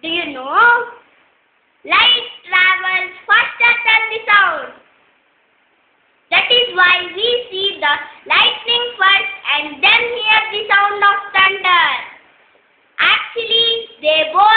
Do you know? Light travels faster than the sound. That is why we see the lightning first and then hear the sound of thunder. Actually, they both